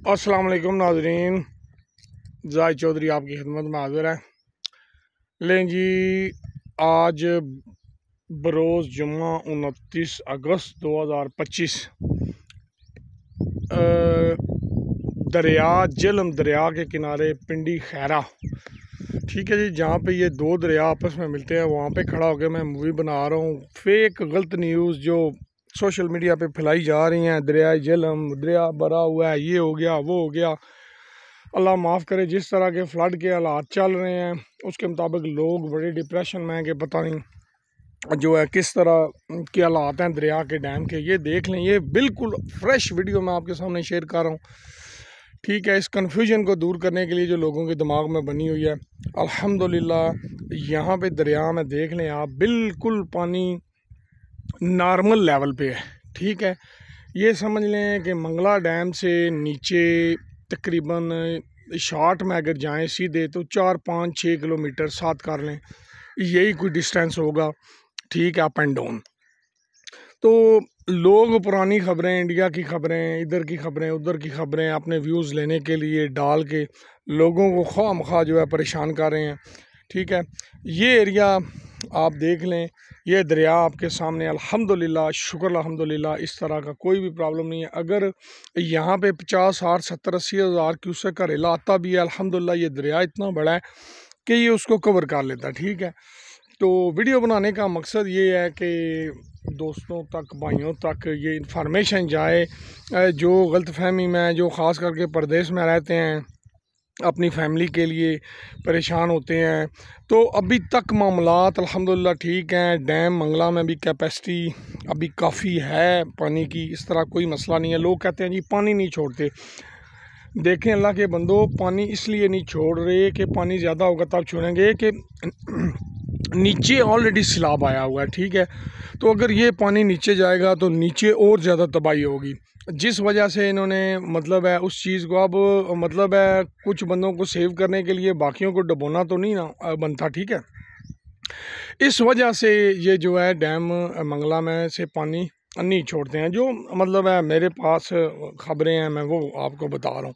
अस्सलाम वालेकुम नाजरीन, जाहिद चौधरी आपकी खिदमत में हाजिर है। लें जी, आज बरोज़ जुम्मा 29 अगस्त 2025 दरिया झेलम दरिया के किनारे पिंडी खैरा, ठीक है जी, जहाँ पे ये दो दरिया आपस में मिलते हैं वहाँ पे खड़ा होकर मैं मूवी बना रहा हूँ। फेक गलत न्यूज़ जो सोशल मीडिया पे फैलाई जा रही हैं, दरिया झेलम दरिया भरा हुआ है, ये हो गया वो हो गया, अल्लाह माफ़ करे। जिस तरह के फ्लड के हालात चल रहे हैं उसके मुताबिक लोग बड़े डिप्रेशन में हैं कि पता नहीं जो है किस तरह के हालात हैं दरिया के डैम के। ये देख लें, ये बिल्कुल फ्रेश वीडियो मैं आपके सामने शेयर कर रहा हूँ, ठीक है। इस कन्फ्यूजन को दूर करने के लिए जो लोगों के दिमाग में बनी हुई है, अल्हम्दुलिल्लाह यहाँ पे दरिया में देख लें आप, बिल्कुल पानी नॉर्मल लेवल पे है, ठीक है। ये समझ लें कि मंगला डैम से नीचे तकरीबन शॉर्ट में अगर जाएं सीधे तो 4-5-6 किलोमीटर साथ कर लें, यही कोई डिस्टेंस होगा, ठीक है, अप एंड डाउन। तो लोग पुरानी खबरें, इंडिया की खबरें, इधर की खबरें, उधर की खबरें अपने व्यूज़ लेने के लिए डाल के लोगों को ख्वाह जो है परेशान कर रहे हैं, ठीक है। ये एरिया आप देख लें, ये दरिया आपके सामने, अल्हम्दुलिल्लाह, शुक्र अल्हम्दुलिल्लाह, इस तरह का कोई भी प्रॉब्लम नहीं है। अगर यहाँ पे 50, 60, 70, 80 हज़ार क्यूसेक का रेला आता भी है, अल्हम्दुलिल्लाह ये दरिया इतना बड़ा है कि ये उसको कवर कर लेता है, ठीक है। तो वीडियो बनाने का मकसद ये है कि दोस्तों तक, भाइयों तक ये इन्फॉर्मेशन जाए, जो गलतफहमी में, जो ख़ास करके परदेश में रहते हैं, अपनी फैमिली के लिए परेशान होते हैं। तो अभी तक मामलात अल्हम्दुलिल्लाह ठीक हैं। डैम मंगला में भी कैपेसिटी अभी काफ़ी है पानी की, इस तरह कोई मसला नहीं है। लोग कहते हैं जी पानी नहीं छोड़ते, देखें अल्लाह के बंदो, पानी इसलिए नहीं छोड़ रहे कि पानी ज़्यादा होगा तब छोड़ेंगे कि नीचे ऑलरेडी सैलाब आया हुआ है, ठीक है। तो अगर ये पानी नीचे जाएगा तो नीचे और ज़्यादा तबाही होगी, जिस वजह से इन्होंने मतलब है उस चीज़ को, अब मतलब है कुछ बंदों को सेव करने के लिए बाकियों को डुबोना तो नहीं ना बनता, ठीक है। इस वजह से ये जो है डैम मंगला में से पानी नहीं छोड़ते हैं, जो मतलब है मेरे पास खबरें हैं, मैं वो आपको बता रहा हूँ।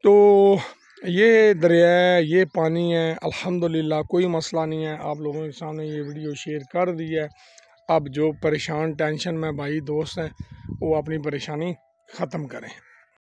तो ये दरिया है, ये पानी है, अल्हम्दुलिल्लाह कोई मसला नहीं है। आप लोगों के सामने ये वीडियो शेयर कर दी है। अब जो परेशान टेंशन में भाई दोस्त हैं वो अपनी परेशानी ख़त्म करें।